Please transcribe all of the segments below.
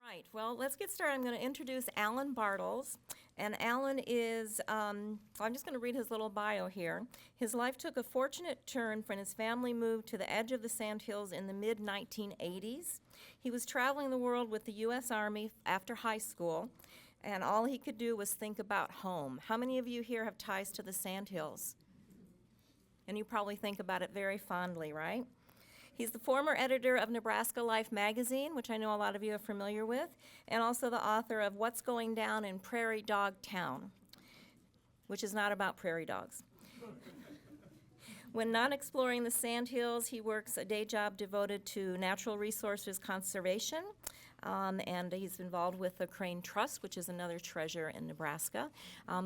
Right, well, let's get started. I'm going to introduce Alan Bartels. And Alan is, I'm just going to read his little bio here. His life took a fortunate turn when his family moved to the edge of the Sandhills in the mid-1980s. He was traveling the world with the U.S. Army after high school, and all he could do was think about home. How many of you here have ties to the Sandhills? And you probably think about it very fondly, right? He's the former editor of Nebraska Life magazine, which I know a lot of you are familiar with, and also the author of What's Going Down in Prairie Dog Town, which is not about prairie dogs. When not exploring the Sandhills, he works a day job devoted to natural resources conservation, and he's involved with the Crane Trust, which is another treasure in Nebraska.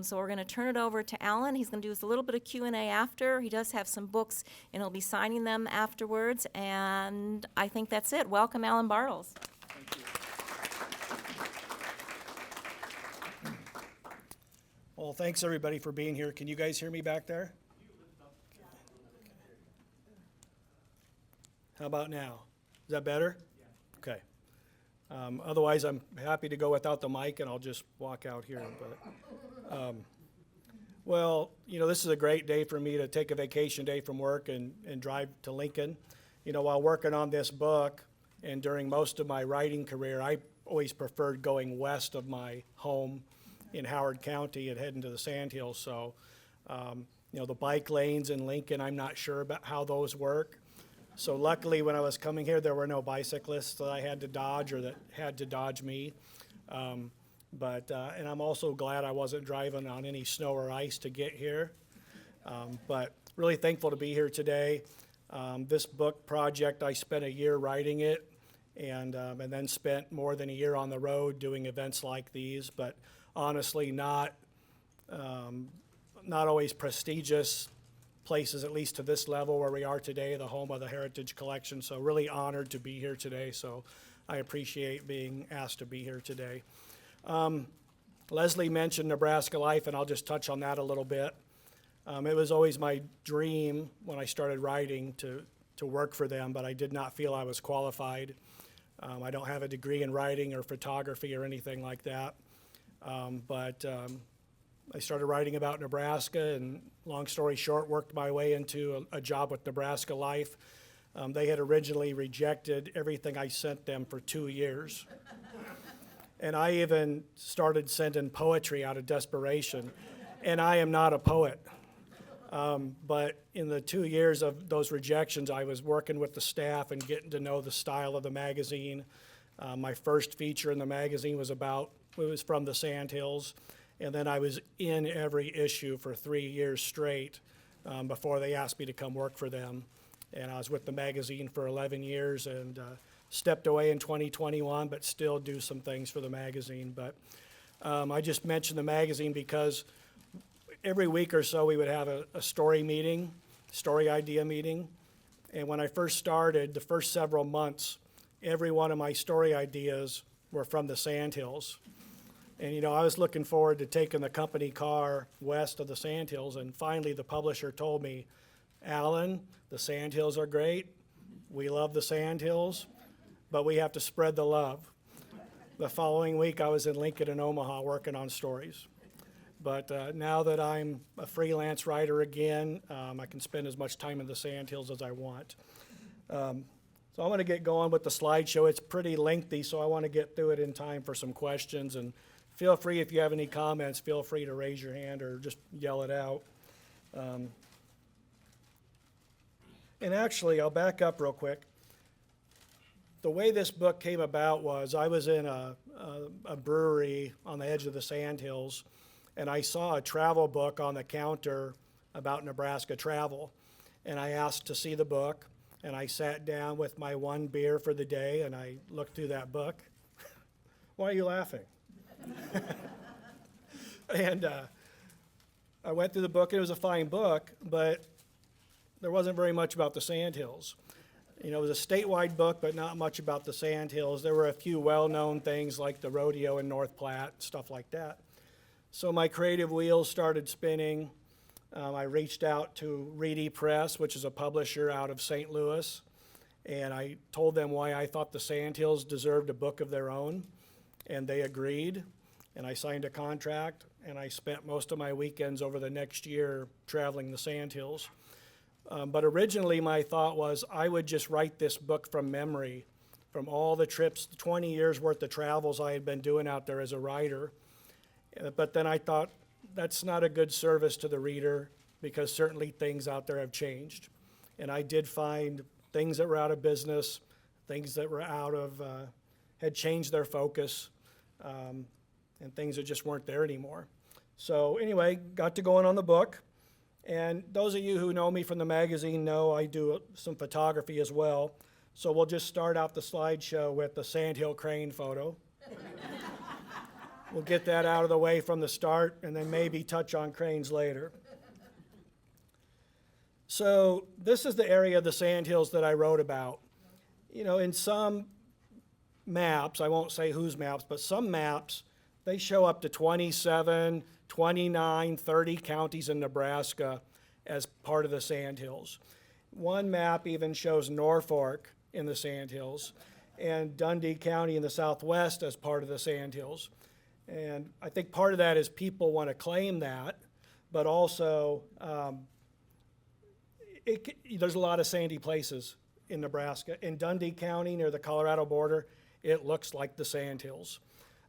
So we're going to turn it over to Alan. He's going to do a little bit of Q&A after. He does have some books, and he'll be signing them afterwards, and I think that's it. Welcome, Alan Bartels. Well, thanks everybody for being here. Can you guys hear me back there? How about now? Is that better? Yeah. Okay. Otherwise, I'm happy to go without the mic, and I'll just walk out here. But, well, you know, this is a great day for me to take a vacation day from work and drive to Lincoln. You know, while working on this book and during most of my writing career, I always preferred going west of my home in Howard County and heading to the Sandhills. So, you know, the bike lanes in Lincoln, I'm not sure about how those work. So luckily, when I was coming here, there were no bicyclists that I had to dodge or that had to dodge me. And I'm also glad I wasn't driving on any snow or ice to get here. But really thankful to be here today. This book project, I spent a year writing it and then spent more than a year on the road doing events like these. But honestly, not always prestigious places, at least to this level where we are today, the home of the Heritage Collection. So really honored to be here today. So I appreciate being asked to be here today. Leslie mentioned Nebraska Life, and I'll just touch on that a little bit. It was always my dream when I started writing to work for them, but I did not feel I was qualified. I don't have a degree in writing or photography or anything like that. I started writing about Nebraska, and long story short, worked my way into a job with Nebraska Life. They had originally rejected everything I sent them for 2 years. And I even started sending poetry out of desperation, and I am not a poet. But in the 2 years of those rejections, I was working with the staff and getting to know the style of the magazine. My first feature in the magazine was from the Sandhills. And then I was in every issue for 3 years straight before they asked me to come work for them. And I was with the magazine for 11 years and stepped away in 2021, but still do some things for the magazine. But I just mentioned the magazine because every week or so we would have a story idea meeting. And when I first started, the first several months, every one of my story ideas were from the Sandhills. And, you know, I was looking forward to taking the company car west of the Sandhills, and finally the publisher told me, Alan, the Sandhills are great. We love the Sandhills, but we have to spread the love. The following week, I was in Lincoln and Omaha working on stories. But now that I'm a freelance writer again, I can spend as much time in the Sandhills as I want. So I'm going to get going with the slideshow. It's pretty lengthy, so I want to get through it in time for some questions. And feel free, if you have any comments, feel free to raise your hand or just yell it out. And actually, I'll back up real quick. The way this book came about was I was in a brewery on the edge of the Sandhills, and I saw a travel book on the counter about Nebraska travel. And I asked to see the book, and I sat down with my one beer for the day, and I looked through that book. Why are you laughing? And I went through the book. It was a fine book, but there wasn't very much about the Sandhills. You know, it was a statewide book, but not much about the Sandhills. There were a few well-known things like the rodeo in North Platte, stuff like that. So my creative wheels started spinning. I reached out to Reedy Press, which is a publisher out of St. Louis, and I told them why I thought the Sandhills deserved a book of their own. and they agreed, and I signed a contract, and I spent most of my weekends over the next year traveling the Sandhills. But originally my thought was I would just write this book from memory, from all the trips, 20 years worth of travels I had been doing out there as a writer. But then I thought that's not a good service to the reader, because certainly things out there have changed. And I did find things that were out of business, things that were had changed their focus, and things that just weren't there anymore. So anyway, got to going on the book. And those of you who know me from the magazine know I do some photography as well. So we'll just start out the slideshow with the sandhill crane photo. We'll get that out of the way from the start, and then maybe touch on cranes later. So this is the area of the Sandhills that I wrote about. You know, in some maps, I won't say whose maps, but some maps, they show up to 27, 29, 30 counties in Nebraska as part of the Sandhills. One map even shows Norfolk in the Sandhills and Dundee County in the southwest as part of the Sandhills. And I think part of that is people want to claim that, but also there's a lot of sandy places in Nebraska. In Dundee County near the Colorado border, it looks like the Sandhills.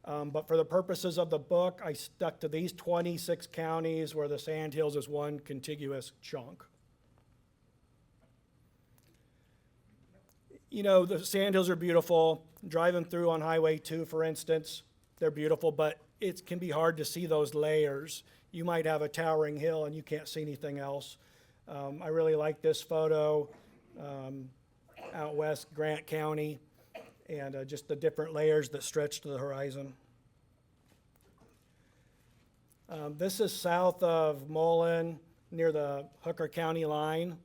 But for the purposes of the book, I stuck to these 26 counties where the Sandhills is one contiguous chunk. You know, the Sandhills are beautiful. Driving through on Highway 2, for instance, they're beautiful, but it can be hard to see those layers. You might have a towering hill and you can't see anything else. I really like this photo out west, Grant County, and just the different layers that stretch to the horizon. This is south of Mullen, near the Hooker County line,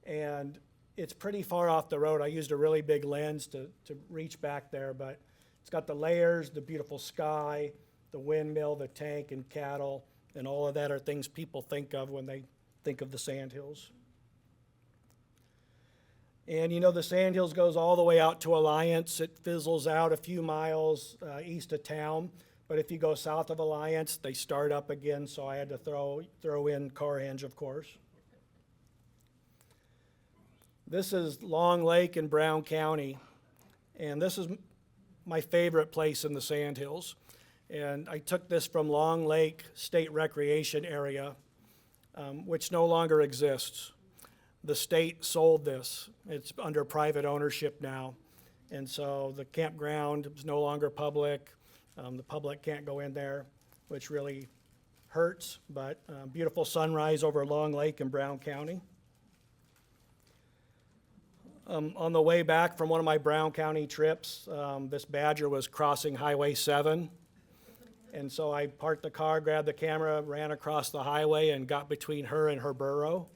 and it's pretty far off the road. I used a really big lens to reach back there, but it's got the layers, the beautiful sky, the windmill, the tank, and cattle, and all of that are things people think of when they think of the Sandhills. And you know, the Sandhills goes all the way out to Alliance. It fizzles out a few miles east of town. But if you go south of Alliance, they start up again, so I had to throw in Carhenge, of course. This is Long Lake in Brown County, and this is my favorite place in the Sandhills. And I took this from Long Lake State Recreation Area, which no longer exists. The state sold this. It's under private ownership now. And so the campground is no longer public. The public can't go in there, which really hurts, but beautiful sunrise over Long Lake in Brown County. On the way back from one of my Brown County trips, this badger was crossing Highway 7. And so I parked the car, grabbed the camera, ran across the highway, and got between her and her burrow.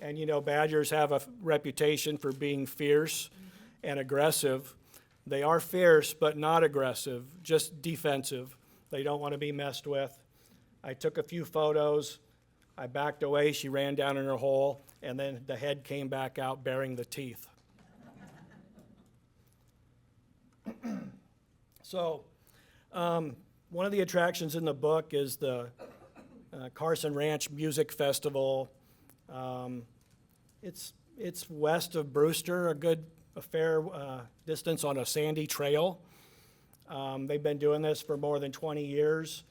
And you know, badgers have a reputation for being fierce and aggressive. They are fierce, but not aggressive, just defensive. They don't want to be messed with. I took a few photos. I backed away. She ran down in her hole, and then the head came back out bearing the teeth. So one of the attractions in the book is the Carson Ranch Music Festival. It's west of Brewster, a fair distance on a sandy trail. They've been doing this for more than 20 years.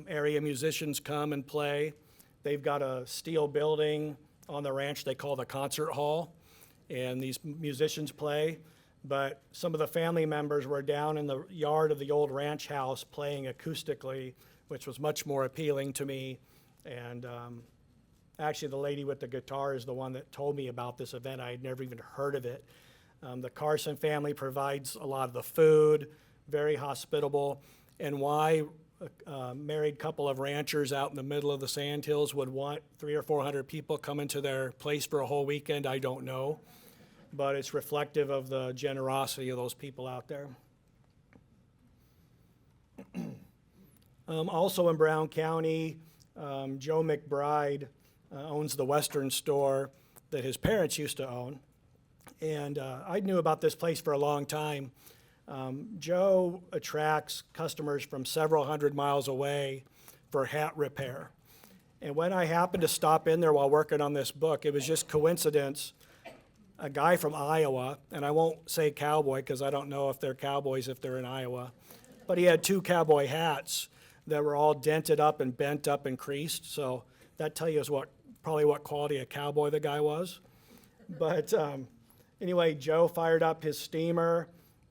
Area musicians come and play. They've got a steel building on the ranch they call the concert hall, and these musicians play. But some of the family members were down in the yard of the old ranch house playing acoustically, which was much more appealing to me. And actually, the lady with the guitar is the one that told me about this event. I had never even heard of it. The Carson family provides a lot of the food, very hospitable. And why a married couple of ranchers out in the middle of the Sandhills would want 300 or 400 people coming to their place for a whole weekend, I don't know. But it's reflective of the generosity of those people out there. Also in Brown County, Joe McBride owns the Western store that his parents used to own. And I knew about this place for a long time, Joe attracts customers from several hundred miles away for hat repair. And when I happened to stop in there while working on this book, it was just coincidence. A guy from Iowa, and I won't say cowboy because I don't know if they're cowboys if they're in Iowa, but he had two cowboy hats that were all dented up and bent up and creased. So that tells you probably what quality of cowboy the guy was. But anyway, Joe fired up his steamer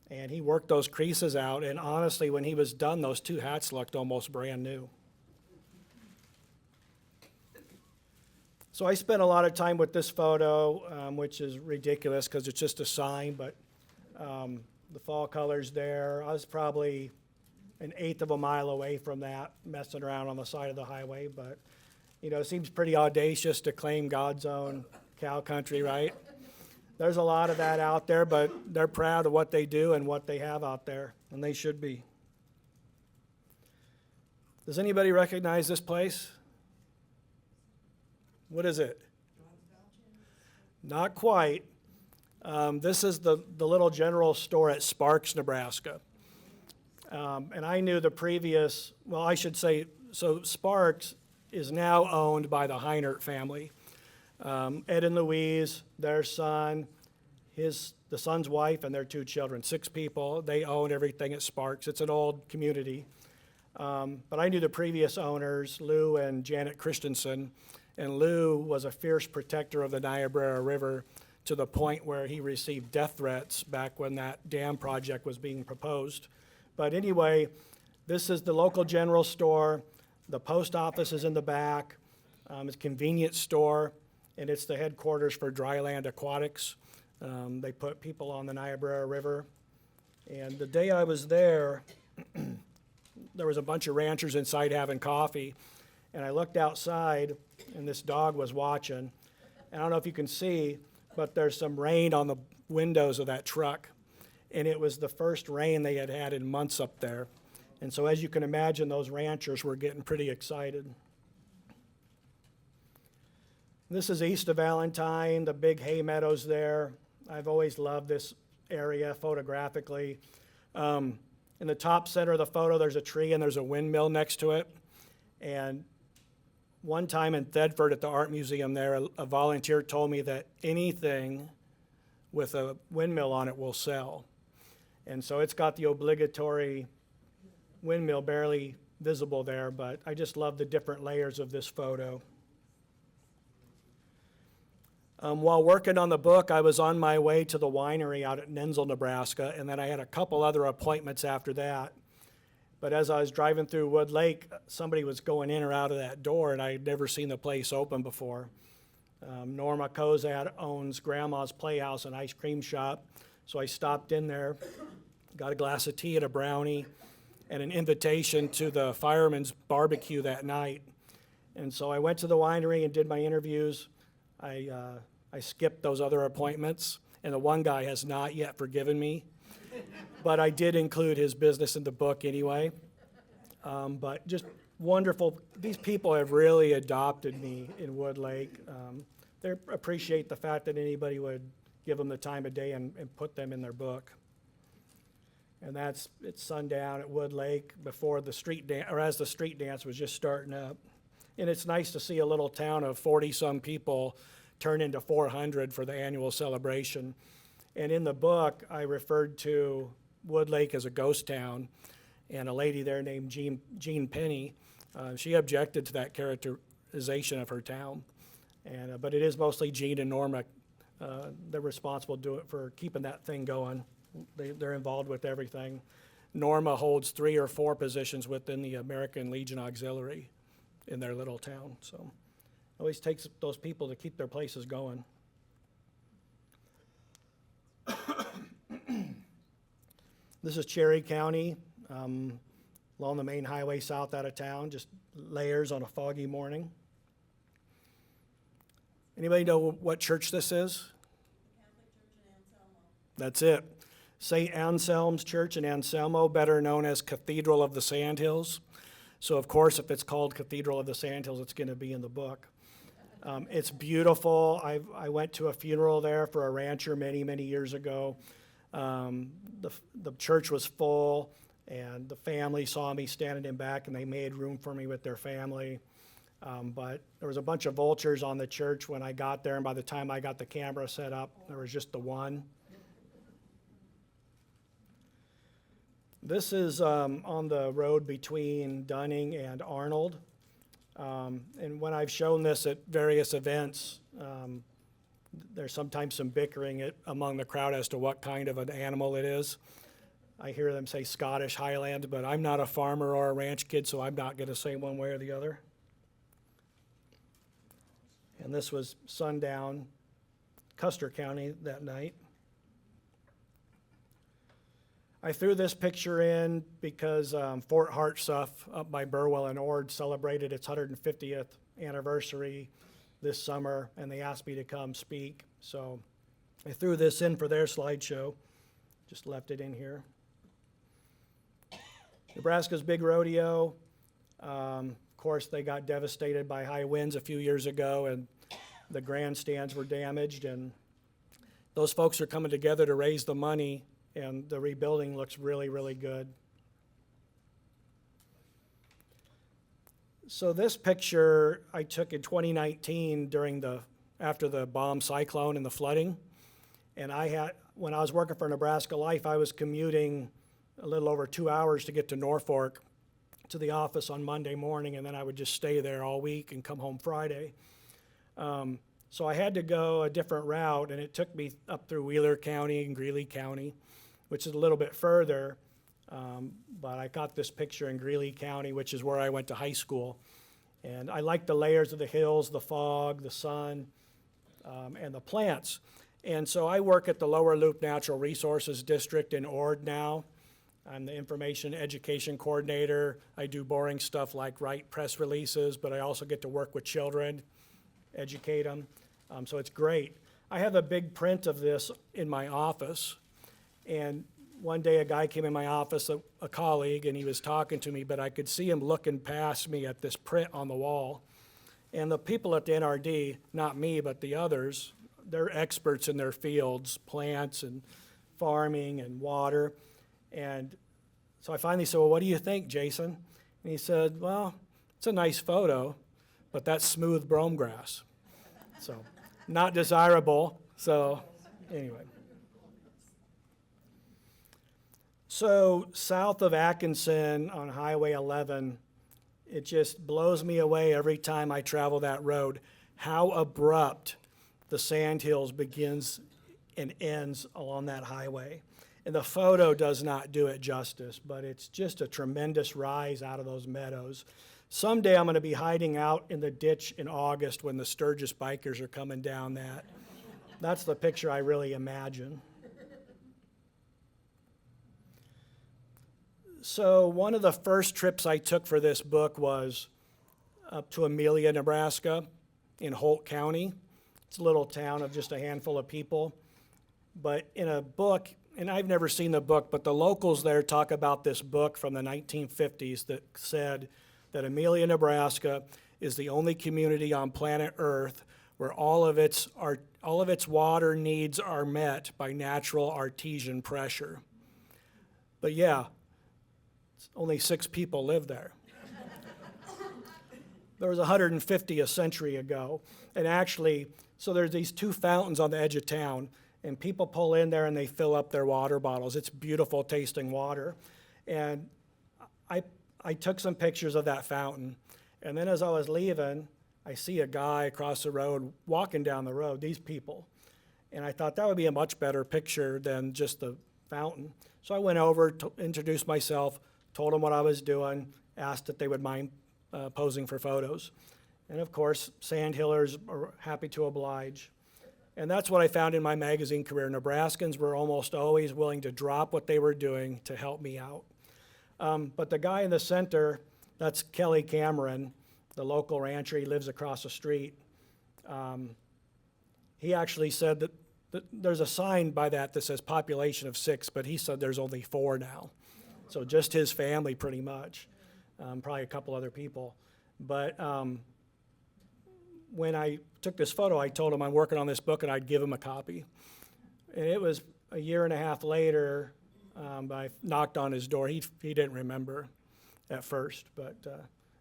and he worked those creases out. And honestly, when he was done, those two hats looked almost brand new. So I spent a lot of time with this photo, which is ridiculous because it's just a sign, but the fall colors there. I was probably an eighth of a mile away from that, messing around on the side of the highway, but it seems pretty audacious to claim God's own cow country, right? There's a lot of that out there, but they're proud of what they do and what they have out there, and they should be. Does anybody recognize this place? What is it? Not quite. This is the little general store at Sparks, Nebraska. And I knew the previous, well, I should say, so Sparks is now owned by the Heinert family. Ed and Louise, their son, the son's wife, and their two children, 6 people. They own everything at Sparks. It's an old community. But I knew the previous owners, Lou and Janet Christensen. And Lou was a fierce protector of the Niobrara River to the point where he received death threats back when that dam project was being proposed. But anyway, this is the local general store. The post office is in the back. It's a convenience store, and it's the headquarters for Dryland Aquatics. They put people on the Niobrara River. And the day I was there, there was a bunch of ranchers inside having coffee. And I looked outside, and this dog was watching. And I don't know if you can see, but there's some rain on the windows of that truck. And it was the first rain they had had in months up there. And so as you can imagine, those ranchers were getting pretty excited. This is east of Valentine, the big hay meadows there. I've always loved this area photographically. In the top center of the photo, there's a tree and there's a windmill next to it. And one time in Thedford at the art museum there, a volunteer told me that anything with a windmill on it will sell. And so it's got the obligatory windmill barely visible there, but I just love the different layers of this photo. While working on the book, I was on my way to the winery out at Nenzel, Nebraska, and then I had a couple other appointments after that. But as I was driving through Wood Lake, somebody was going in or out of that door, and I had never seen the place open before. Norma Kozad owns Grandma's Playhouse and ice cream shop, so I stopped in there, got a glass of tea and a brownie, and an invitation to the fireman's barbecue that night. And so I went to the winery and did my interviews. I skipped those other appointments, and the one guy has not yet forgiven me. But I did include his business in the book anyway. But just wonderful. These people have really adopted me in Wood Lake. They appreciate the fact that anybody would give them the time of day and put them in their book. And it's sundown at Wood Lake before the street dance, or as the street dance was just starting up. And it's nice to see a little town of 40-some people turn into 400 for the annual celebration. And in the book, I referred to Wood Lake as a ghost town, and a lady there named Jean Penny, she objected to that characterization of her town. But it is mostly Jean and Norma. They're responsible for keeping that thing going. They're involved with everything. Norma holds 3 or 4 positions within the American Legion Auxiliary in their little town. So it always takes those people to keep their places going. This is Cherry County, along the main highway south out of town, just layers on a foggy morning. Anybody know what church this is? Catholic Church in Anselmo. That's it. St. Anselm's Church in Anselmo, better known as Cathedral of the Sandhills. So, of course, if it's called Cathedral of the Sandhills, it's going to be in the book. It's beautiful. I went to a funeral there for a rancher many, many years ago. The church was full, and the family saw me standing in back, and they made room for me with their family. But there was a bunch of vultures on the church when I got there, and by the time I got the camera set up, there was just the one. This is on the road between Dunning and Arnold. And when I've shown this at various events, there's sometimes some bickering among the crowd as to what kind of an animal it is. I hear them say Scottish Highland, but I'm not a farmer or a ranch kid, so I'm not going to say one way or the other. And this was sundown, Custer County that night. I threw this picture in because Fort Hartsuff up by Burwell and Ord celebrated its 150th anniversary this summer, and they asked me to come speak. So I threw this in for their slideshow, just left it in here. Nebraska's big rodeo. Of course, they got devastated by high winds a few years ago, and the grandstands were damaged, and those folks are coming together to raise the money, and the rebuilding looks really, really good. So this picture I took in 2019 after the bomb cyclone and the flooding, and when I was working for Nebraska Life, I was commuting a little over 2 hours to get to Norfolk to the office on Monday morning, and then I would just stay there all week and come home Friday. So I had to go a different route, and it took me up through Wheeler County and Greeley County, which is a little bit further, but I got this picture in Greeley County, which is where I went to high school. And I like the layers of the hills, the fog, the sun, and the plants. And so I work at the Lower Loop Natural Resources District in Ord now. I'm the information education coordinator. I do boring stuff like write press releases, but I also get to work with children, educate them. So it's great. I have a big print of this in my office. And one day a guy came in my office, a colleague, and he was talking to me, but I could see him looking past me at this print on the wall. And the people at the NRD, not me, but the others, they're experts in their fields, plants and farming and water. And so I finally said, well, what do you think, Jason? And he said, well, it's a nice photo, but that's smooth brome grass. So not desirable. So anyway. So south of Atkinson on Highway 11, it just blows me away every time I travel that road, how abrupt the Sandhills begins and ends along that highway. And the photo does not do it justice, but it's just a tremendous rise out of those meadows. Someday I'm going to be hiding out in the ditch in August when the Sturgis bikers are coming down that. That's the picture I really imagine. So one of the first trips I took for this book was up to Amelia, Nebraska in Holt County. It's a little town of just a handful of people. But in a book, and I've never seen the book, but the locals there talk about this book from the 1950s that said that Amelia, Nebraska is the only community on planet Earth where all of its water needs are met by natural artesian pressure. But yeah, only 6 people live there. There was 150 a century ago. And actually, so there's these 2 fountains on the edge of town, and people pull in there and they fill up their water bottles. It's beautiful tasting water. And I took some pictures of that fountain. And then as I was leaving, I see a guy across the road walking down the road, these people. And I thought that would be a much better picture than just the fountain. So I went over, introduced myself, told them what I was doing, asked if they would mind posing for photos. And of course, Sandhillers are happy to oblige. And that's what I found in my magazine career. Nebraskans were almost always willing to drop what they were doing to help me out. But the guy in the center, that's Kelly Cameron, the local rancher. He lives across the street. He actually said that there's a sign by that says population of 6, but he said there's only 4 now. So just his family pretty much, probably a couple other people. But when I took this photo, I told him I'm working on this book and I'd give him a copy. And it was a year and a half later, I knocked on his door. He didn't remember at first, but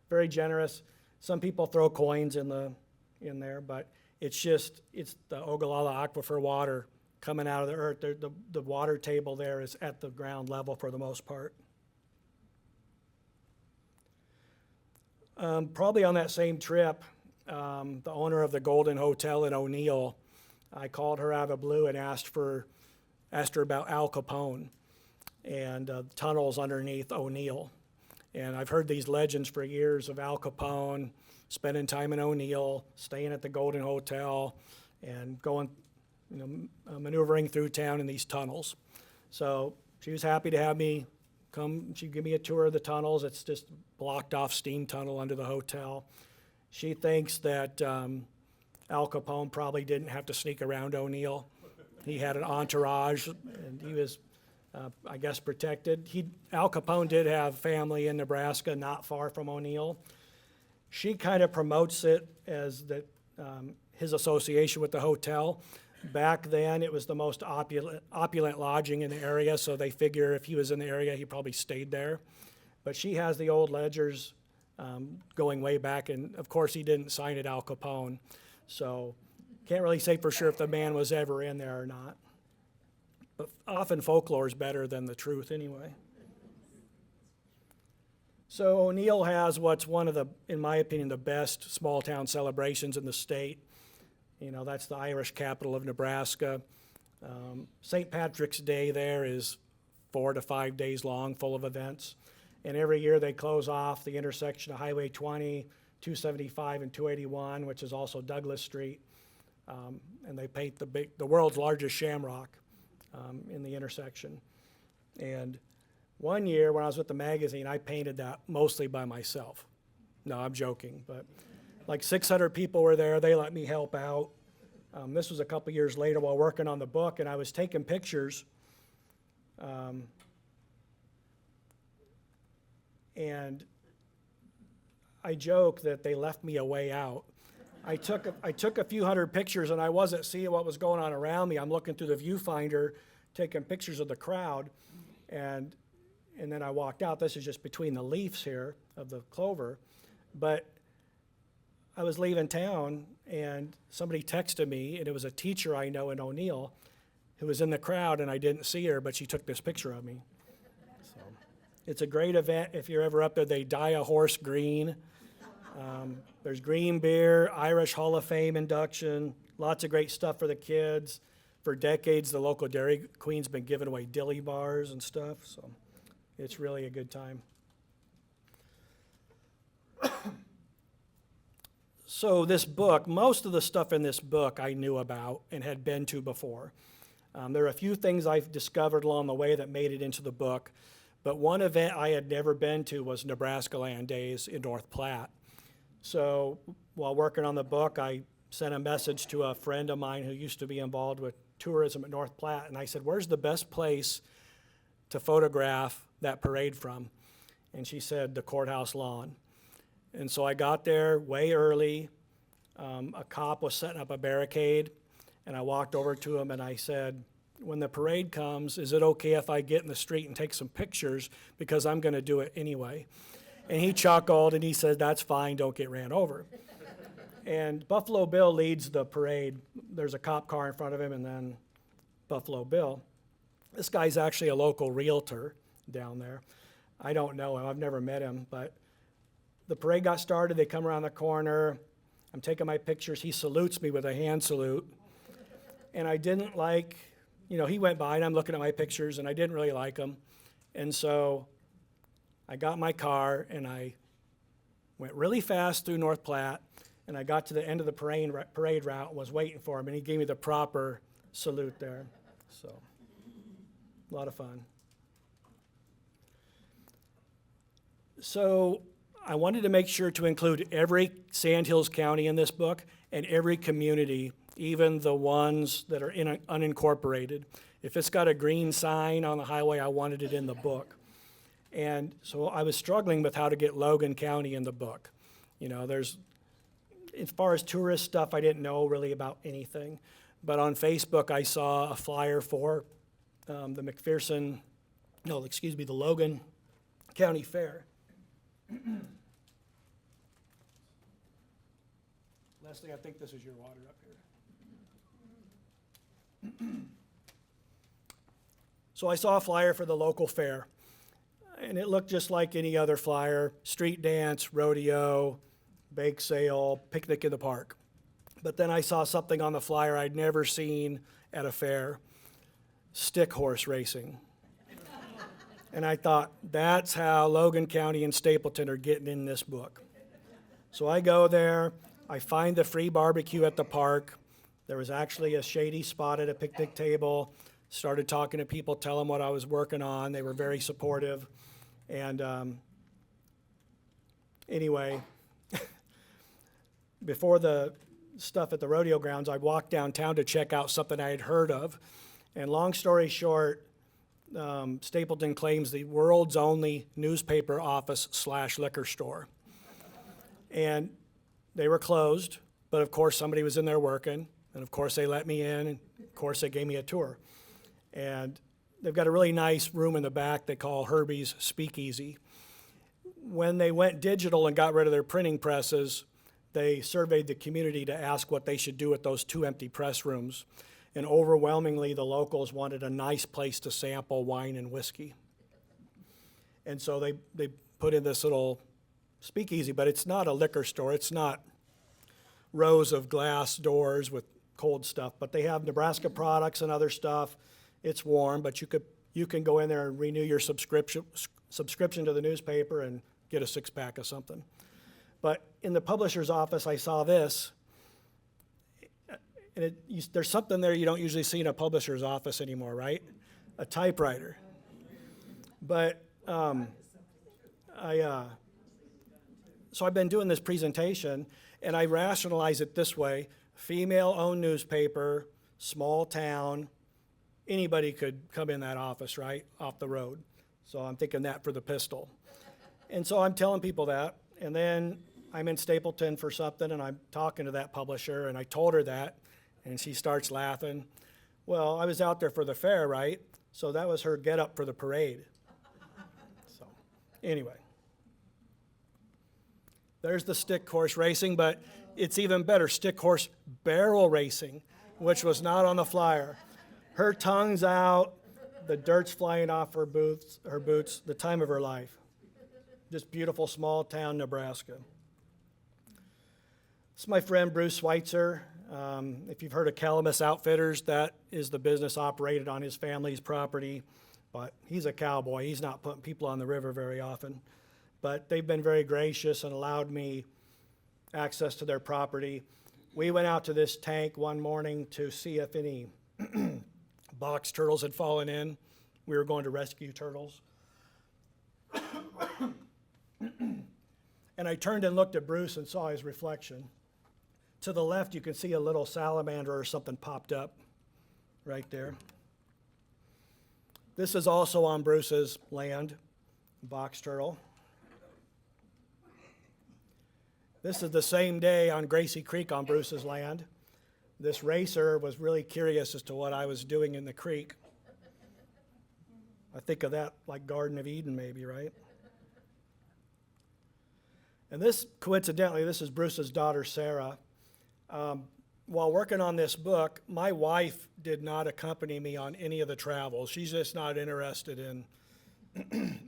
very generous. Some people throw coins in there, but it's the Ogallala Aquifer water coming out of the earth. The water table there is at the ground level for the most part. Probably on that same trip, the owner of the Golden Hotel in O'Neill, I called her out of the blue and asked her about Al Capone and tunnels underneath O'Neill. And I've heard these legends for years of Al Capone spending time in O'Neill, staying at the Golden Hotel, and going, maneuvering through town in these tunnels. So she was happy to have me come. She'd give me a tour of the tunnels. It's just blocked off steam tunnel under the hotel. She thinks that Al Capone probably didn't have to sneak around O'Neill. He had an entourage, and he was, I guess, protected. Al Capone did have family in Nebraska, not far from O'Neill. She kind of promotes it as his association with the hotel. Back then, it was the most opulent lodging in the area, so they figure if he was in the area, he probably stayed there. But she has the old ledgers going way back, and of course, he didn't sign it Al Capone. So can't really say for sure if the man was ever in there or not. But often folklore is better than the truth anyway. So O'Neill has what's one of the, in my opinion, the best small town celebrations in the state. That's the Irish capital of Nebraska. St. Patrick's Day there is 4 to 5 days long, full of events. And every year they close off the intersection of Highway 20, 275, and 281, which is also Douglas Street. And they paint the world's largest shamrock in the intersection. And one year when I was with the magazine, I painted that mostly by myself. No, I'm joking, but like 600 people were there. They let me help out. This was a couple years later while working on the book, and I was taking pictures. And I joke that they left me a way out. I took a few hundred pictures, and I wasn't seeing what was going on around me. I'm looking through the viewfinder, taking pictures of the crowd, and then I walked out. This is just between the leaves here of the clover. But I was leaving town, and somebody texted me, and it was a teacher I know in O'Neill who was in the crowd, and I didn't see her, but she took this picture of me. So it's a great event. If you're ever up there, they dye a horse green. There's green beer, Irish Hall of Fame induction, lots of great stuff for the kids. For decades, the local Dairy Queen's been giving away dilly bars and stuff, so it's really a good time. So this book, most of the stuff in this book I knew about and had been to before. There are a few things I've discovered along the way that made it into the book, but one event I had never been to was Nebraska Land Days in North Platte. So while working on the book, I sent a message to a friend of mine who used to be involved with tourism at North Platte, and I said, "Where's the best place to photograph that parade from?" And she said, "The courthouse lawn." And so I got there way early. A cop was setting up a barricade, and I walked over to him and I said, "When the parade comes, is it okay if I get in the street and take some pictures, because I'm going to do it anyway?" And he chuckled and he said, "That's fine, don't get ran over." And Buffalo Bill leads the parade. There's a cop car in front of him and then Buffalo Bill. This guy's actually a local realtor down there. I don't know him, I've never met him, but the parade got started, they come around the corner, I'm taking my pictures, he salutes me with a hand salute. And I didn't like, he went by and I'm looking at my pictures and I didn't really like him. And so I got in my car and I went really fast through North Platte, and I got to the end of the parade route and was waiting for him, and he gave me the proper salute there. So, a lot of fun. So, I wanted to make sure to include every Sandhills County in this book and every community, even the ones that are unincorporated. If it's got a green sign on the highway, I wanted it in the book. And so I was struggling with how to get Logan County in the book. As far as tourist stuff, I didn't know really about anything. But on Facebook, I saw a flyer for the the Logan County Fair. Leslie, I think this is your water up here. So I saw a flyer for the local fair, and it looked just like any other flyer: street dance, rodeo, bake sale, picnic in the park. But then I saw something on the flyer I'd never seen at a fair: stick horse racing. And I thought, that's how Logan County and Stapleton are getting in this book. So I go there, I find the free barbecue at the park. There was actually a shady spot at a picnic table. Started talking to people, tell them what I was working on. They were very supportive. And anyway, before the stuff at the rodeo grounds, I walked downtown to check out something I had heard of. And long story short, Stapleton claims the world's only newspaper office / liquor store. And they were closed, but of course somebody was in there working, and of course they let me in, and of course they gave me a tour. And they've got a really nice room in the back they call Herbie's Speakeasy. When they went digital and got rid of their printing presses, they surveyed the community to ask what they should do with those 2 empty press rooms. And overwhelmingly, the locals wanted a nice place to sample wine and whiskey. And so they put in this little speakeasy, but it's not a liquor store. It's not rows of glass doors with cold stuff, but they have Nebraska products and other stuff. It's warm, but you can go in there and renew your subscription to the newspaper and get a 6-pack of something. But in the publisher's office, I saw this. And there's something there you don't usually see in a publisher's office anymore, right? A typewriter. But so I've been doing this presentation, and I rationalize it this way: female-owned newspaper, small town, anybody could come in that office, right, off the road. So I'm thinking that for the pistol. And so I'm telling people that, and then I'm in Stapleton for something, and I'm talking to that publisher, and I told her that. And she starts laughing. Well, I was out there for the fair, right? So that was her get up for the parade. So anyway, there's the stick horse racing, but it's even better: stick horse barrel racing, which was not on the flyer. Her tongue's out, the dirt's flying off her boots, the time of her life. Just beautiful small town Nebraska. This is my friend Bruce Schweitzer. If you've heard of Calamus Outfitters, that is the business operated on his family's property. But he's a cowboy. He's not putting people on the river very often. But they've been very gracious and allowed me access to their property. We went out to this tank one morning to see if any box turtles had fallen in. We were going to rescue turtles. And I turned and looked at Bruce and saw his reflection. To the left, you can see a little salamander or something popped up right there. This is also on Bruce's land, box turtle. This is the same day on Gracie Creek on Bruce's land. This racer was really curious as to what I was doing in the creek. I think of that like Garden of Eden maybe, right? And this, coincidentally, this is Bruce's daughter, Sarah. While working on this book, my wife did not accompany me on any of the travels. She's just not interested in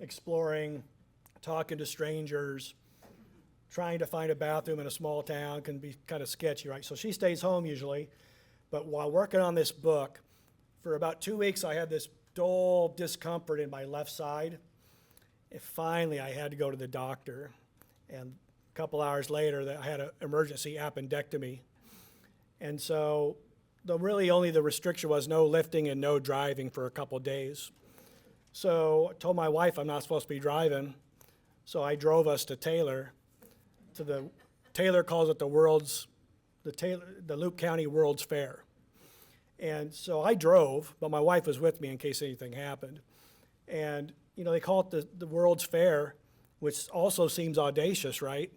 exploring, talking to strangers, trying to find a bathroom in a small town can be kind of sketchy, right? So she stays home usually. But while working on this book, for about 2 weeks, I had this dull discomfort in my left side. And finally, I had to go to the doctor. And a couple hours later, I had an emergency appendectomy. And so really only the restriction was no lifting and no driving for a couple days. So I told my wife I'm not supposed to be driving. So I drove us to Taylor, Taylor calls it the Loup County World's Fair. And so I drove, but my wife was with me in case anything happened. And, they call it the World's Fair, which also seems audacious, right?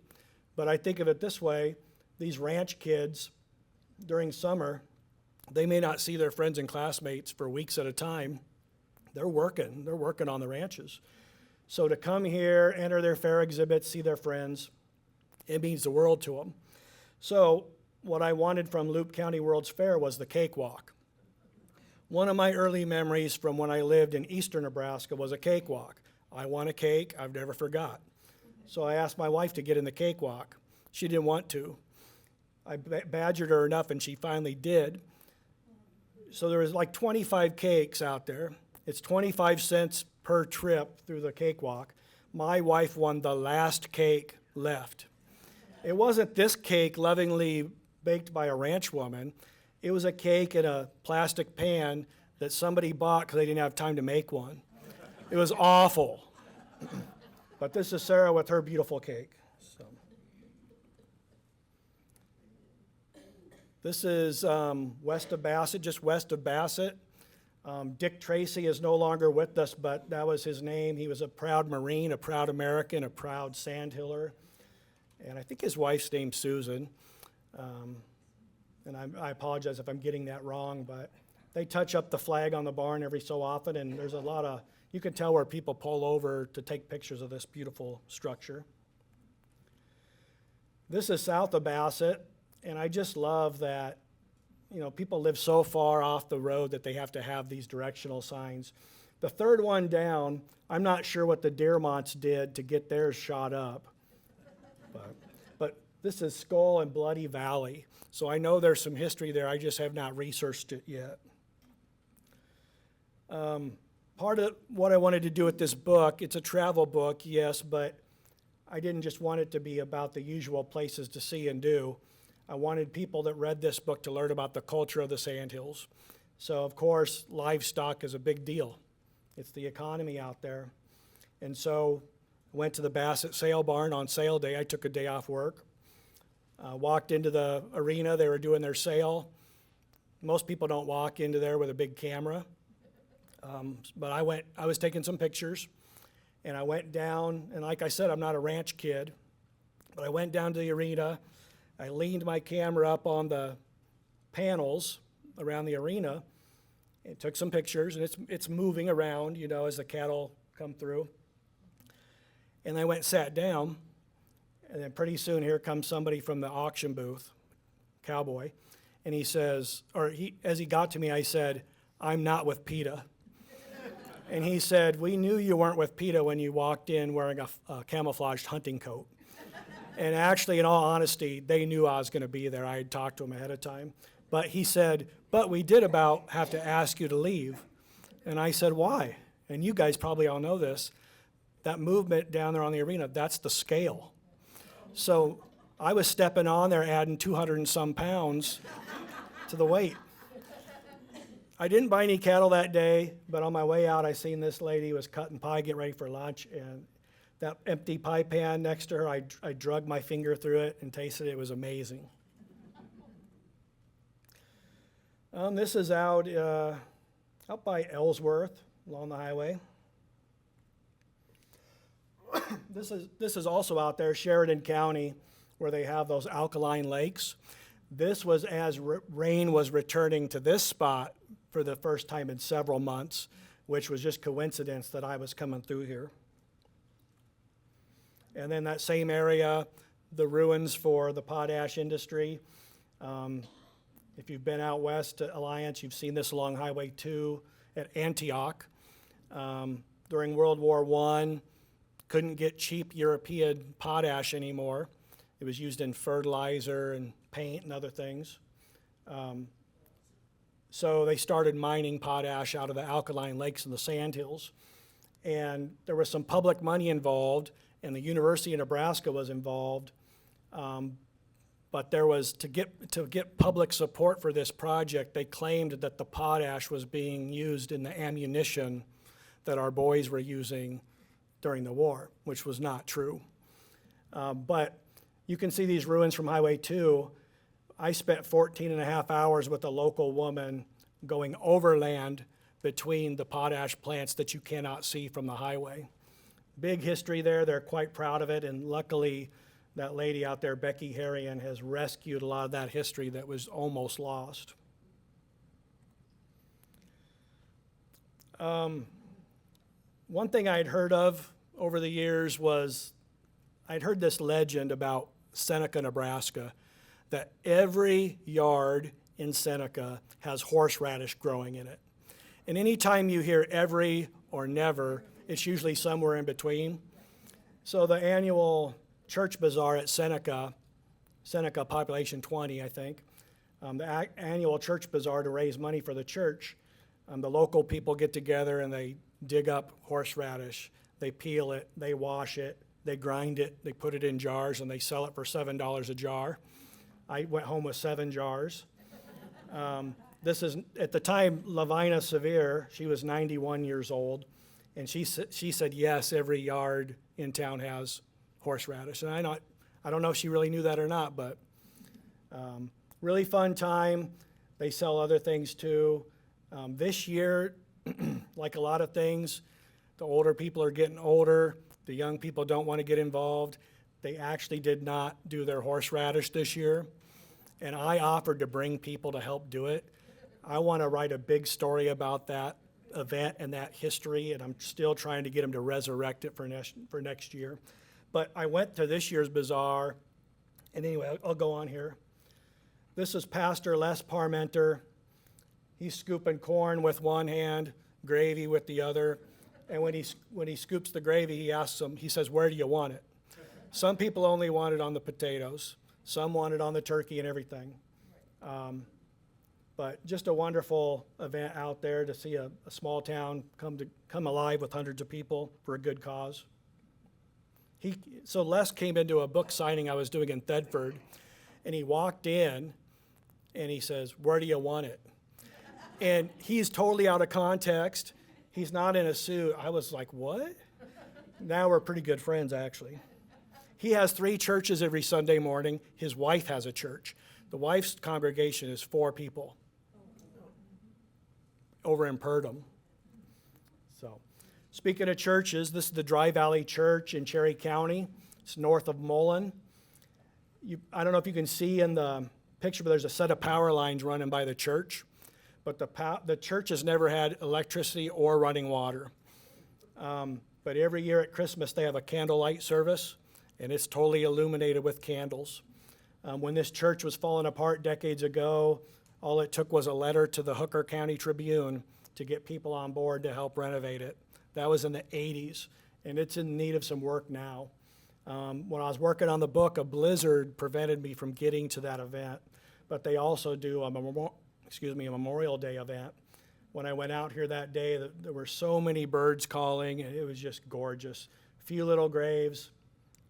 But I think of it this way: these ranch kids, during summer, they may not see their friends and classmates for weeks at a time They're working on the ranches. So to come here, enter their fair exhibits, see their friends, it means the world to them. So what I wanted from Loup County World's Fair was the cakewalk. One of my early memories from when I lived in eastern Nebraska was a cakewalk. I want a cake, I've never forgot. So I asked my wife to get in the cakewalk. She didn't want to. I badgered her enough and she finally did. So there was like 25 cakes out there. It's 25 cents per trip through the cakewalk. My wife won the last cake left. It wasn't this cake lovingly baked by a ranch woman. It was a cake in a plastic pan that somebody bought because they didn't have time to make one. It was awful. But this is Sarah with her beautiful cake. So. This is west of Bassett, just west of Bassett. Dick Tracy is no longer with us, but that was his name. He was a proud Marine, a proud American, a proud Sandhiller. And I think his wife's named Susan. And I apologize if I'm getting that wrong, but they touch up the flag on the barn every so often, and there's a lot of, you can tell where people pull over to take pictures of this beautiful structure. This is south of Bassett, and I just love that, you know, people live so far off the road that they have to have these directional signs. The third one down, I'm not sure what the Deermonts did to get theirs shot up, but this is Skull and Bloody Valley. So I know there's some history there, I just have not researched it yet. Part of what I wanted to do with this book, it's a travel book, yes, but I didn't just want it to be about the usual places to see and do. I wanted people that read this book to learn about the culture of the Sandhills. So of course, livestock is a big deal. It's the economy out there. And so I went to the Bassett sale barn on sale day. I took a day off work. Walked into the arena, they were doing their sale. Most people don't walk into there with a big camera. But I was taking some pictures, and I went down, and like I said, I'm not a ranch kid, but I went down to the arena, I leaned my camera up on the panels around the arena, and took some pictures, and it's moving around, you know, as the cattle come through. And I went and sat down, and then pretty soon here comes somebody from the auction booth, cowboy, and he says, as he got to me, I said, "I'm not with PETA." And he said, "We knew you weren't with PETA when you walked in wearing a camouflaged hunting coat." And actually, in all honesty, they knew I was going to be there. I had talked to him ahead of time. But he said, "But we did about have to ask you to leave." And I said, "Why?" And you guys probably all know this. That movement down there on the arena, that's the scale. So I was stepping on there, adding 200 and some pounds to the weight. I didn't buy any cattle that day, but on my way out, I seen this lady was cutting pie, getting ready for lunch, and that empty pie pan next to her, I drug my finger through it and tasted it. It was amazing. This is out by Ellsworth along the highway. This is also out there, Sheridan County, where they have those alkaline lakes. This was as rain was returning to this spot for the first time in several months, which was just coincidence that I was coming through here. And then that same area, the ruins for the potash industry. If you've been out west to Alliance, you've seen this along Highway 2 at Antioch. During World War I, couldn't get cheap European potash anymore. It was used in fertilizer and paint and other things. So they started mining potash out of the alkaline lakes in the Sandhills. And there was some public money involved, and the University of Nebraska was involved. But there was, to get public support for this project, they claimed that the potash was being used in the ammunition that our boys were using during the war, which was not true. But you can see these ruins from Highway 2. I spent 14 and a half hours with a local woman going overland between the potash plants that you cannot see from the highway. Big history there. They're quite proud of it, and luckily that lady out there, Becky Harrion, has rescued a lot of that history that was almost lost. one thing I'd heard of over the years was I'd heard this legend about Seneca, Nebraska, that every yard in Seneca has horseradish growing in it. And anytime you hear every or never, it's usually somewhere in between. So the annual church bazaar at Seneca population 20, I think, the annual church bazaar to raise money for the church, the local people get together and they dig up horseradish, they peel it, they wash it, they grind it, they put it in jars, and they sell it for $7 a jar. I went home with 7 jars. This is, at the time, Lavina Severe, she was 91 years old, and she said, yes, every yard in town has horseradish. And I don't know if she really knew that or not, but really fun time. They sell other things too. This year, like a lot of things, the older people are getting older. The young people don't want to get involved. They actually did not do their horseradish this year, and I offered to bring people to help do it. I want to write a big story about that event and that history, and I'm still trying to get them to resurrect it for next year. But I went to this year's bazaar, and anyway, I'll go on here. This is Pastor Les Parmenter. He's scooping corn with one hand, gravy with the other, and when he scoops the gravy, he asks them, he says, where do you want it? Some people only want it on the potatoes. Some want it on the turkey and everything. But just a wonderful event out there to see a small town come alive with hundreds of people for a good cause. So Les came into a book signing I was doing in Thedford, and he walked in, and he says, where do you want it? And he's totally out of context. He's not in a suit. I was like, what? Now we're pretty good friends, actually. He has 3 churches every Sunday morning. His wife has a church. The wife's congregation is 4 people over in Purdom. So, speaking of churches, this is the Dry Valley Church in Cherry County. It's north of Mullen. I don't know if you can see in the picture, but there's a set of power lines running by the church. But the church has never had electricity or running water. But every year at Christmas, they have a candlelight service, and it's totally illuminated with candles. When this church was falling apart decades ago, all it took was a letter to the Hooker County Tribune to get people on board to help renovate it. That was in the 80s, and it's in need of some work now. When I was working on the book, a blizzard prevented me from getting to that event, but they also do a Memorial Day event. When I went out here that day, there were so many birds calling, and it was just gorgeous. A few little graves,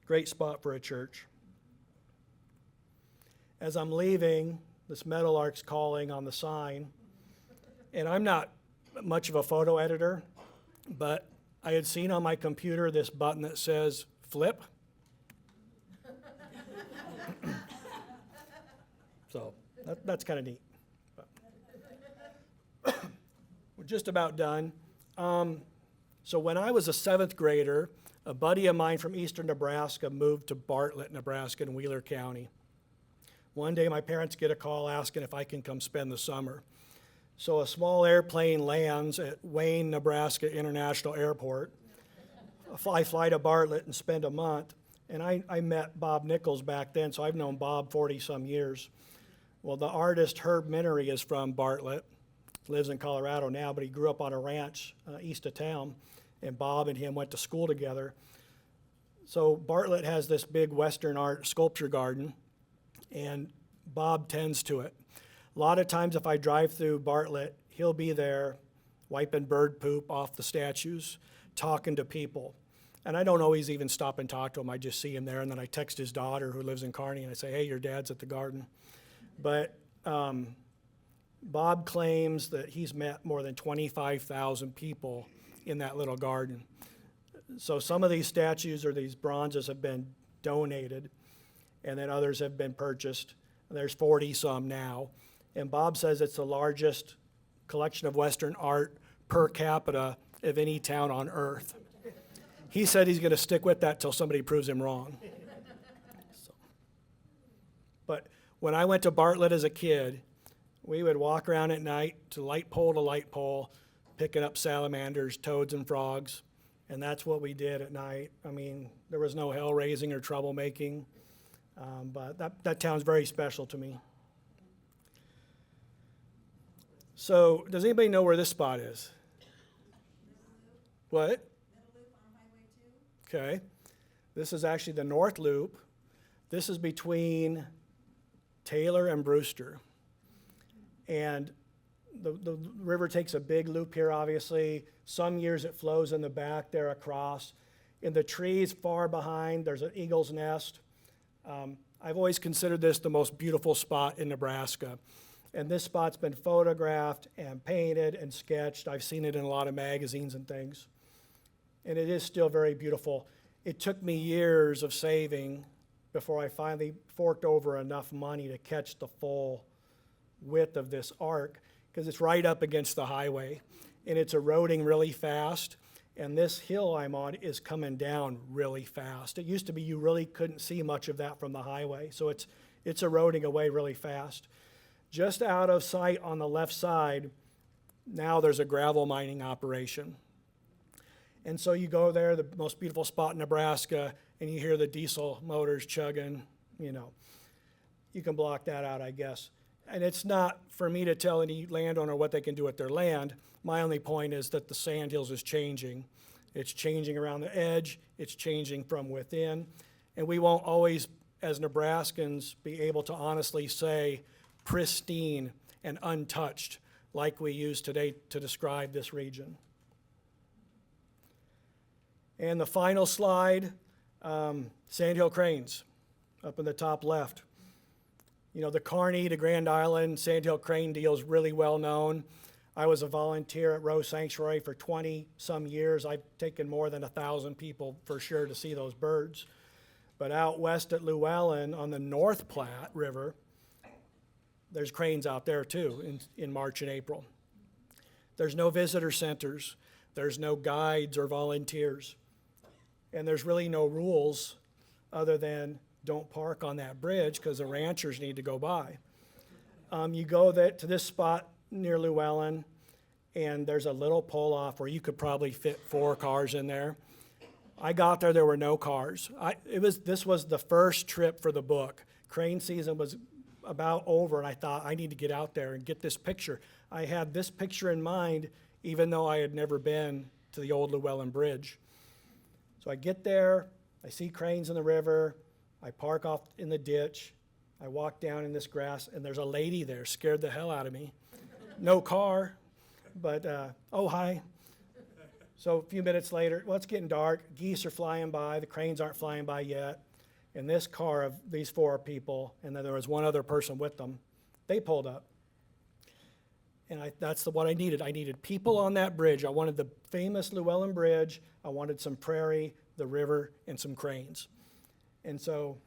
great spot for a church. As I'm leaving, this meadowlark's calling on the sign, and I'm not much of a photo editor, but I had seen on my computer this button that says flip. So that's kind of neat. We're just about done. So when I was a 7th grader, a buddy of mine from eastern Nebraska moved to Bartlett, Nebraska in Wheeler County. One day my parents get a call asking if I can come spend the summer. So a small airplane lands at Wayne, Nebraska International Airport. I fly to Bartlett and spend a month. And I met Bob Nichols back then, so I've known Bob 40-some years. Well, the artist Herb Minery is from Bartlett, lives in Colorado now, but he grew up on a ranch east of town, and Bob and him went to school together. So Bartlett has this big Western art sculpture garden, and Bob tends to it. A lot of times if I drive through Bartlett, he'll be there wiping bird poop off the statues, talking to people. And I don't always even stop and talk to him. I just see him there, and then I text his daughter who lives in Kearney, and I say, hey, your dad's at the garden. But Bob claims that he's met more than 25,000 people in that little garden. So some of these statues or these bronzes have been donated, and then others have been purchased. There's 40-some now. And Bob says it's the largest collection of Western art per capita of any town on earth. He said he's going to stick with that till somebody proves him wrong. So. But when I went to Bartlett as a kid, we would walk around at night to light pole, picking up salamanders, toads, and frogs. And that's what we did at night. I mean, there was no hell raising or troublemaking, but that town's very special to me. So, does anybody know where this spot is? What? Middle Loop on Highway 2. Okay. This is actually the North Loop. This is between Taylor and Brewster. And the river takes a big loop here, obviously. Some years it flows in the back there across. In the trees far behind, there's an eagle's nest. I've always considered this the most beautiful spot in Nebraska. And this spot's been photographed and painted and sketched. I've seen it in a lot of magazines and things. And it is still very beautiful. It took me years of saving before I finally forked over enough money to catch the full width of this arc, because it's right up against the highway, and it's eroding really fast, and this hill I'm on is coming down really fast. It used to be you really couldn't see much of that from the highway, so it's eroding away really fast. Just out of sight on the left side, now there's a gravel mining operation. And so you go there, the most beautiful spot in Nebraska, and you hear the diesel motors chugging, you know. You can block that out, I guess. And it's not for me to tell any landowner what they can do with their land. My only point is that the Sandhills is changing. It's changing around the edge. It's changing from within. And we won't always, as Nebraskans, be able to honestly say pristine and untouched like we use today to describe this region. And the final slide, Sandhill cranes up in the top left. You know, the Kearney to Grand Island Sandhill crane deal is really well known. I was a volunteer at Rose Sanctuary for 20-some years. I've taken more than 1,000 people for sure to see those birds. But out west at Llewellyn on the North Platte River, there's cranes out there too in March and April. There's no visitor centers. There's no guides or volunteers. And there's really no rules other than don't park on that bridge because the ranchers need to go by. You go to this spot near Llewellyn, and there's a little pull-off where you could probably fit 4 cars in there. I got there were no cars. This was the first trip for the book. Crane season was about over, and I thought, I need to get out there and get this picture. I had this picture in mind, even though I had never been to the old Llewellyn Bridge. So I get there, I see cranes in the river, I park off in the ditch, I walk down in this grass, and there's a lady there, scared the hell out of me. No car, but, oh, hi. So a few minutes later, well, it's getting dark, geese are flying by, the cranes aren't flying by yet, and this car of these 4 people, and then there was one other person with them, they pulled up. And that's what I needed. I needed people on that bridge. I wanted the famous Llewellyn Bridge. I wanted some prairie, the river, and some cranes. And so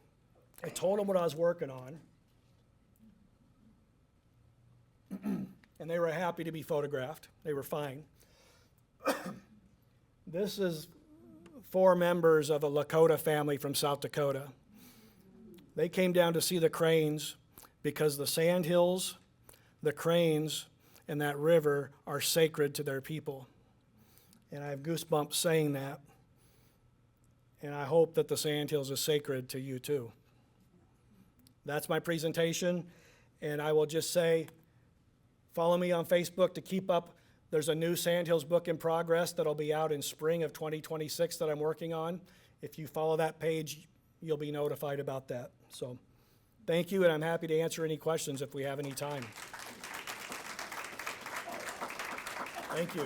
I told them what I was working on. And they were happy to be photographed. They were fine. This is 4 members of a Lakota family from South Dakota. They came down to see the cranes because the Sandhills, the cranes, and that river are sacred to their people. And I have goosebumps saying that. And I hope that the Sandhills is sacred to you too. That's my presentation. And I will just say, follow me on Facebook to keep up. There's a new Sandhills book in progress that'll be out in spring of 2026 that I'm working on. If you follow that page, you'll be notified about that. So thank you, and I'm happy to answer any questions if we have any time. Thank you.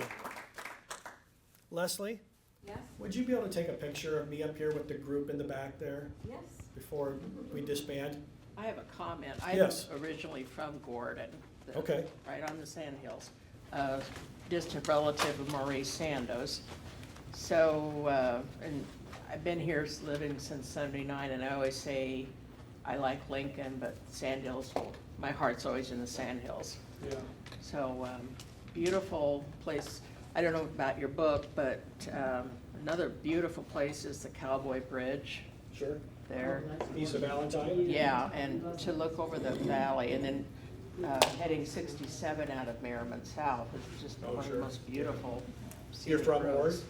Leslie, Yes? would you be able to take a picture of me up here with the group in the back there Yes. before we disband? I have a comment. I'm Yes. originally from Gordon. Okay. Right on the Sandhills. Distant relative of Maurice Sandoz. So, and I've been here living since '79, and I always say I like Lincoln, but Sandhills, my heart's always in the Sandhills. Yeah. So, beautiful place. I don't know about your book, but another beautiful place is the Cowboy Bridge Sure. there. East of Valentine? Yeah, and to look over the valley, and then heading 67 out of Merriman South is just Oh, one of sure. the most beautiful You're scenic from Ward? roads.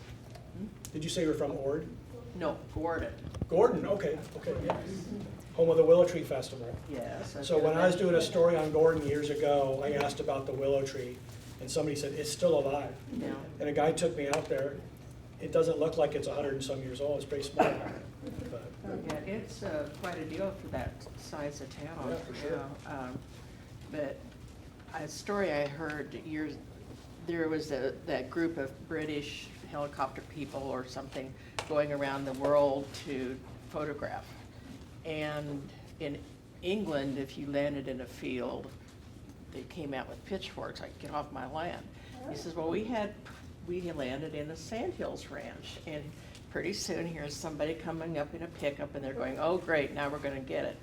Did you say you're from Ord? No, Gordon, Gordon, okay, yeah. Home of the Willow Tree Festival. yes. So when I was doing a story on Gordon years ago, I asked about the willow tree, and somebody said, it's still alive. Yeah, And a guy took me out there. It doesn't look like it's 100 and some years old, it's pretty small. But yeah, it's quite a deal for that size of town. Yeah, for sure. But a story I heard there was that group of British helicopter people or something going around the world to photograph. And in England, if you landed in a field, they came out with pitchforks, like, get off my land. He says, well, we landed in a Sandhills ranch, and pretty soon here's somebody coming up in a pickup, and they're going, oh, great, now we're gonna get it.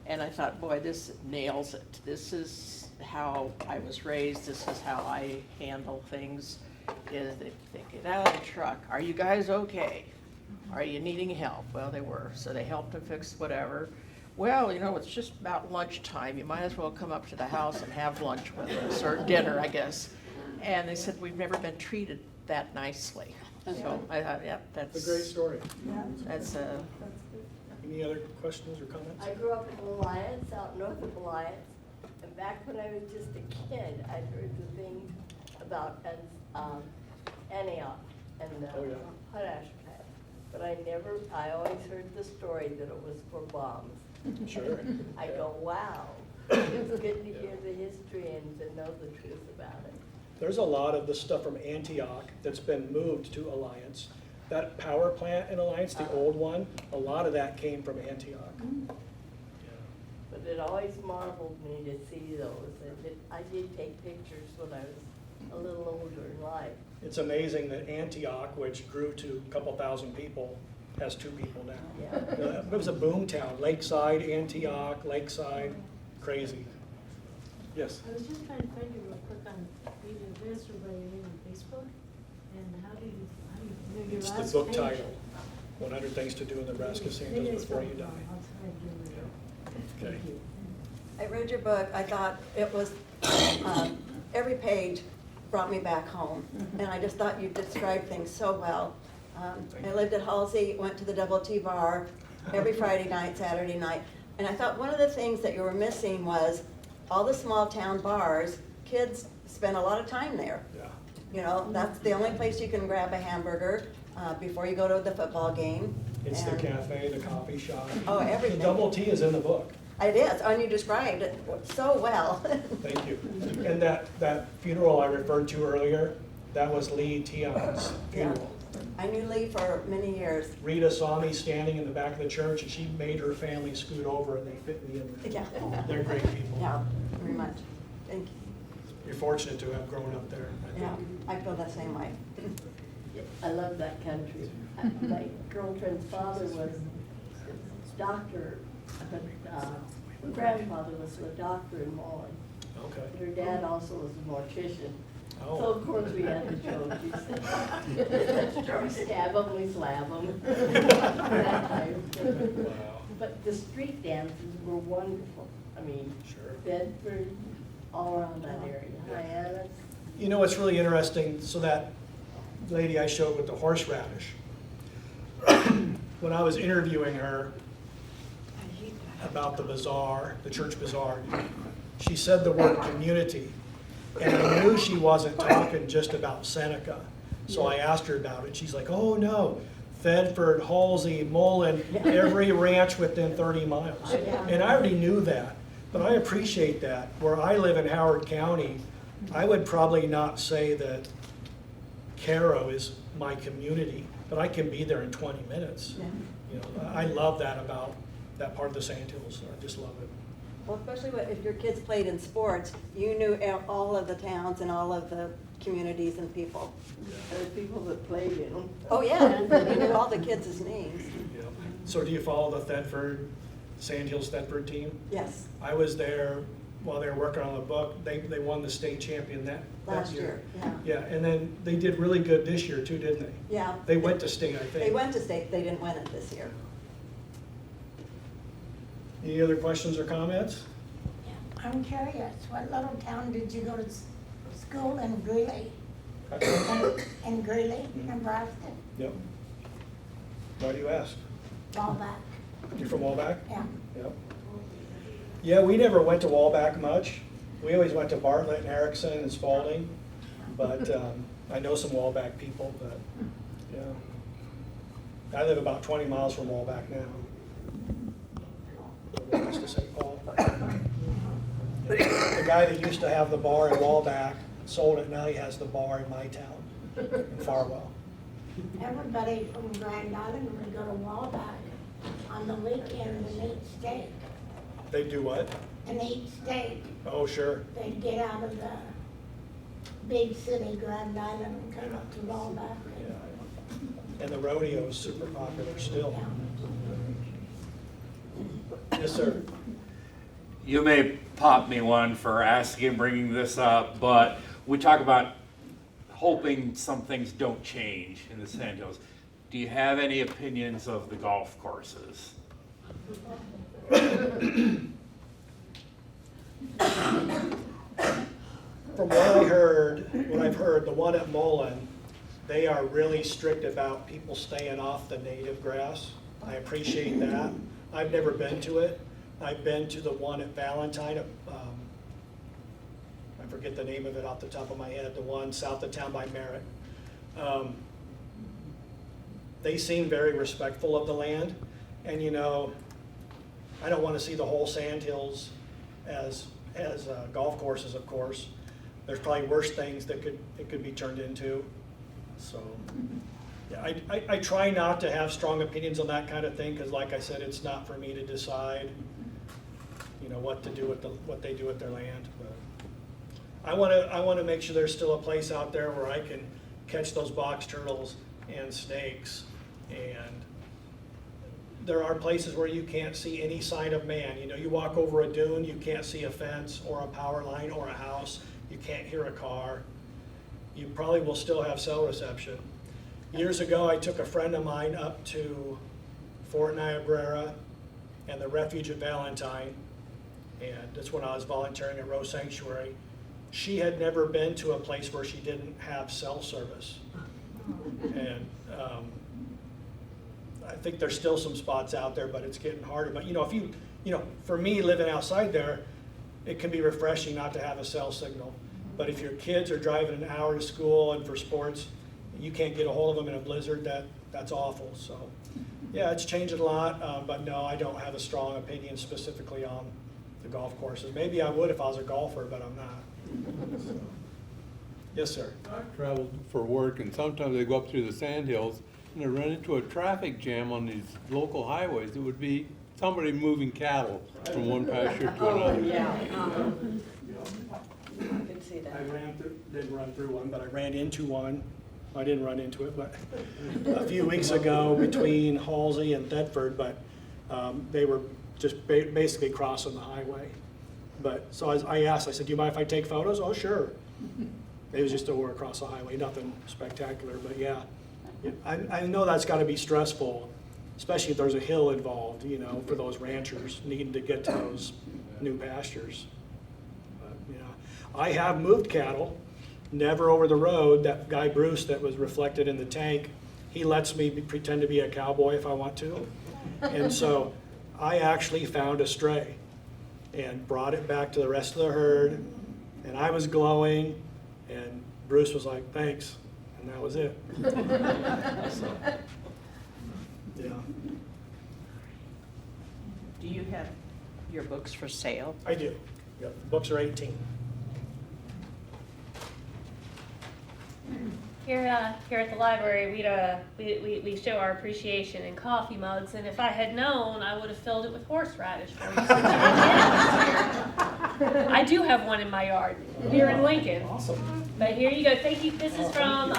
And I thought, boy, this nails it. This is how I was raised, this is how I handle things, is they get out of the truck, are you guys okay? Are you needing help? Well, they were, so they helped him fix whatever. Well, it's just about lunchtime, you might as well come up to the house and have lunch with us, or dinner, I guess. And they said, we've never been treated that nicely. So I thought, yeah, it's a great story. that's Any other questions or comments? I grew up in Alliance, out north of Alliance, and back when I was just a kid, I'd heard the thing about Antioch and the Oh, yeah. potash plant. But I always heard the story that it was for bombs. Sure. I go, wow, it's good to hear the history and to know the truth about it. There's a lot of the stuff from Antioch that's been moved to Alliance. That power plant in Alliance, the old one, a lot of that came from Antioch. But it always marveled me to see those, and I did take pictures when I was a little older in life. It's amazing that Antioch, which grew to a couple thousand people, has 2 people now. Yeah. It was a boom town, Lakeside, Antioch, Lakeside, crazy. Yes? I was just trying to find you real quick on either this or by your name on Facebook, and how do you, your It's last the book page. title, 100 Things to Do in Nebraska Maybe I Sandhills Before spelled You it Die. wrong. I'll try again later. Okay. Thank you. I read your book, I thought it was, every page brought me back home. And I just thought you described things so well. I lived at Halsey, went to the Double T Bar every Friday night, Saturday night. And I thought one of the things that you were missing was all the small town bars, kids spend a lot of time there. Yeah. That's the only place you can grab a hamburger before you go to the football game. It's the And- cafe, the coffee shop. Oh, everything. The Double T is in the book. It is, and you described it so well. Thank you. And that funeral I referred to earlier, that was Lee Tion's funeral. I knew Lee for many years. Rita saw me standing in the back of the church, and she made her family scoot over, and they fit me in there. Yeah. They're great people. Yeah, very much. Thank you. You're fortunate to have grown up there, I Yeah, think. I feel the same way. I love that country. My girlfriend's father was a doctor, but her grandfather was a doctor in Mullen. Okay. Her dad also was a mortician. So Oh, of course we had the joke. We stab them, we slap them. wow, But the street dances were wonderful. I mean, sure. Bedford, all around that area. Hyannis. You know what's really interesting, so that lady I showed with the horseradish, when I was interviewing her about the bazaar, the church bazaar, she said the word community. And I knew she wasn't talking just about Seneca. So I asked her about it. She's like, oh no, Thedford, Halsey, Mullen, every ranch within 30 miles. And I already knew that, but I appreciate that. Where I live in Howard County, I would probably not say that Caro is my community, but I can be there in 20 minutes. I love that about that part of the Sandhills. I just love it. Well, especially if your kids played in sports, you knew all of the towns and all of the communities and people. The people that played in them. Oh, yeah, you knew all the kids' names. Yeah. So do you follow the Thedford, Sandhills Thedford team? Yes, I was there while they were working on the book. They won the state champion that last year, yeah. Yeah, and then they did really good this year too, didn't they? Yeah. They went to state, I think. They went to state, they didn't win it this year. Any other questions or comments? I'm curious, what little town did you go to school in Greeley? In Greeley, Nebraska? Yep. Why do you ask? Wallback, You're from Wallback? yeah. Yep. Yeah, we never went to Wallback much. We always went to Bartlett and Erickson and Spalding, but I know some Wallback people, but, yeah. I live about 20 miles from Wallback now. West of St. Paul. The guy that used to have the bar in Wallback sold it, now he has the bar in my town, in Farwell. Everybody from Grand Island would go to Wallback on the weekend and eat steak. They do what? And eat steak. Oh, sure. They'd get out of the big city, Grand Island, and come up to Wallback. Yeah. And the rodeo is super popular still. Yes, sir. You may pop me one for asking, bringing this up, but we talk about hoping some things don't change in the Sandhills. Do you have any opinions of the golf courses? From what I've heard, the one at Mullen, they are really strict about people staying off the native grass. I appreciate that. I've never been to it. I've been to the one at Valentine, I forget the name of it off the top of my head, the one south of town by Merritt. They seem very respectful of the land, and you know, I don't want to see the whole Sandhills as golf courses, of course. There's probably worse things that it could be turned into. So, yeah, I try not to have strong opinions on that kind of thing, because like I said, it's not for me to decide, you know, what to do with what they do with their land. But I want to make sure there's still a place out there where I can catch those box turtles and snakes. And there are places where you can't see any sign of man. You know, you walk over a dune, you can't see a fence or a power line or a house. You can't hear a car. You probably will still have cell reception. Years ago, I took a friend of mine up to Fort Niobrara and the refuge at Valentine, and that's when I was volunteering at Rose Sanctuary. She had never been to a place where she didn't have cell service. And I think there's still some spots out there, but it's getting harder. But you know, for me living outside there, it can be refreshing not to have a cell signal. But if your kids are driving an hour to school and for sports, you can't get a hold of them in a blizzard, that's awful. So yeah, it's changed a lot, but no, I don't have a strong opinion specifically on the golf courses. Maybe I would if I was a golfer, but I'm not. So. Yes, sir. I travel for work, and sometimes I go up through the Sandhills and I run into a traffic jam on these local highways. It would be somebody moving cattle from one pasture to another. I could see that. Didn't run through one, but I ran into one. I didn't run into it, but a few weeks ago between Halsey and Thetford, but they were just basically crossing the highway. But so I asked, I said, do you mind if I take photos? Oh, sure. It was just over across the highway, nothing spectacular, but yeah. I know that's got to be stressful, especially if there's a hill involved, you know, for those ranchers needing to get to those new pastures. But, yeah. I have moved cattle, never over the road. That guy Bruce that was reflected in the tank, he lets me pretend to be a cowboy if I want to. And so I actually found a stray and brought it back to the rest of the herd, and I was glowing, and Bruce was like, thanks, and that was it. So, yeah. Do you have your books for sale? I do. Yep. Books are 18. Here at the library, we show our appreciation in coffee mugs, and if I had known, I would have filled it with horseradish for you since you didn't get it this year. I do have one in my yard here in Lincoln. Awesome. But here you go. Thank you. This is from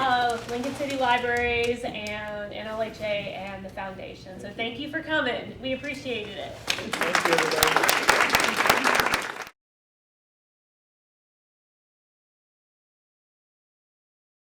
Lincoln City Libraries and NLHA and the foundation. So thank you for coming. We appreciated it. Thank you, everybody.